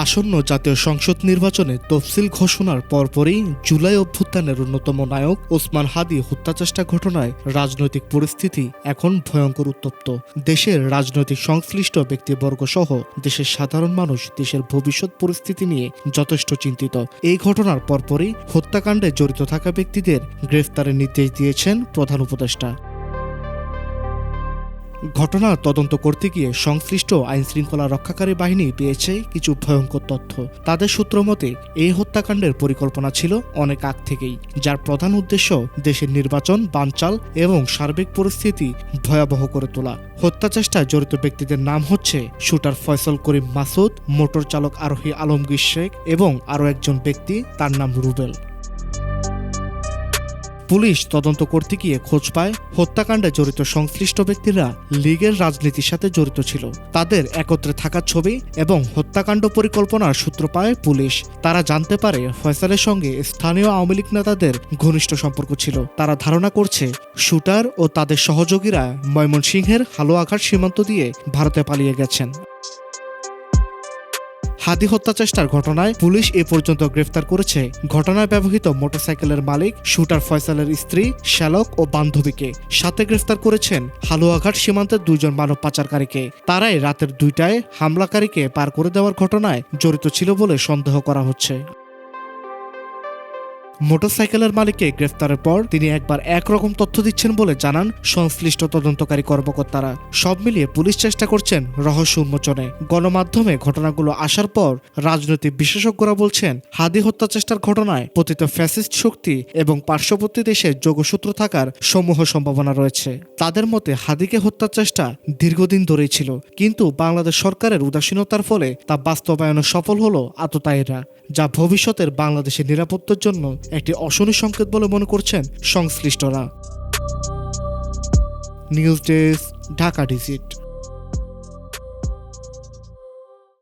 আসন্ন জাতীয় সংসদ নির্বাচনে তফসিল ঘোষণার পরপরই জুলাই অভ্যুত্থানের অন্যতম নায়ক ওসমান হাদী হত্যাচেষ্টা ঘটনায় রাজনৈতিক পরিস্থিতি এখন ভয়ঙ্কর উত্তপ্ত। দেশের রাজনৈতিক সংশ্লিষ্ট ব্যক্তিবর্গ সহ দেশের সাধারণ মানুষ দেশের ভবিষ্যৎ পরিস্থিতি নিয়ে যথেষ্ট চিন্তিত। এই ঘটনার পরপরই হত্যাকাণ্ডে জড়িত থাকা ব্যক্তিদের গ্রেফতারের নির্দেশ দিয়েছেন প্রধান উপদেষ্টা। ঘটনার তদন্ত করতে গিয়ে সংশ্লিষ্ট আইনশৃঙ্খলা রক্ষাকারী বাহিনী পেয়েছে কিছু ভয়ঙ্কর তথ্য। তাদের সূত্র মতে এই হত্যাকাণ্ডের পরিকল্পনা ছিল অনেক আগ থেকেই, যার প্রধান উদ্দেশ্য দেশের নির্বাচন বানচাল এবং সার্বিক পরিস্থিতি ভয়াবহ করে তোলা। হত্যাচেষ্টায় জড়িত ব্যক্তিদের নাম হচ্ছে শুটার ফয়সল করিম মাসুদ, মোটর চালক আরোহী আলমগীর শেখ এবং আরও একজন ব্যক্তি, তার নাম রুবেল। পুলিশ তদন্ত করতে গিয়ে খোঁজ পায় হত্যাকাণ্ডে জড়িত সংশ্লিষ্ট ব্যক্তিরা লীগের রাজনীতির সাথে জড়িত ছিল। তাদের একত্রে থাকার ছবি এবং হত্যাকাণ্ড পরিকল্পনার সূত্র পায় পুলিশ। তারা জানতে পারে ফয়সালের সঙ্গে স্থানীয় আওয়ামী লীগ নেতাদের ঘনিষ্ঠ সম্পর্ক ছিল। তারা ধারণা করছে শুটার ও তাদের সহযোগীরা ময়মনসিংহের হালুয়াঘাট সীমান্ত দিয়ে ভারতে পালিয়ে গেছেন। হাদী হত্যাচেষ্টার ঘটনায় পুলিশ এ পর্যন্ত গ্রেফতার করেছে ঘটনায় ব্যবহৃত মোটরসাইকেলের মালিক শুটার ফয়সালের স্ত্রী, শ্যালক ও বান্ধবীকে। সাথে গ্রেফতার করেছেন হালুয়াঘাট সীমান্তের 2 জন মানব পাচারকারীকে। তারাই রাতের 2টায় হামলাকারীকে পার করে দেওয়ার ঘটনায় জড়িত ছিল বলে সন্দেহ করা হচ্ছে। মোটরসাইকেলের মালিককে গ্রেফতারের পর তিনি একবার একরকম তথ্য দিচ্ছেন বলে জানান সংশ্লিষ্ট তদন্তকারী কর্মকর্তারা। সব মিলিয়ে পুলিশ চেষ্টা করছেন রহস্য উন্মোচনে। গণমাধ্যমে ঘটনাগুলো আসার পর রাজনৈতিক বিশেষজ্ঞরা বলছেন হাদী হত্যাচেষ্টার ঘটনায় পতিত ফ্যাসিস্ট শক্তি এবং পার্শ্ববর্তী দেশে যোগসূত্র থাকার সমূহ সম্ভাবনা রয়েছে। তাদের মতে হাদীকে হত্যার চেষ্টা দীর্ঘদিন ধরেই ছিল, কিন্তু বাংলাদেশ সরকারের উদাসীনতার ফলে তা বাস্তবায়নে সফল হলো আততায়ীরা, যা ভবিষ্যতের বাংলাদেশের নিরাপত্তার জন্য একটি অশনি সংকেত বলে মনে করছেন সংশ্লিষ্টরা। News desk, Dhaka digit.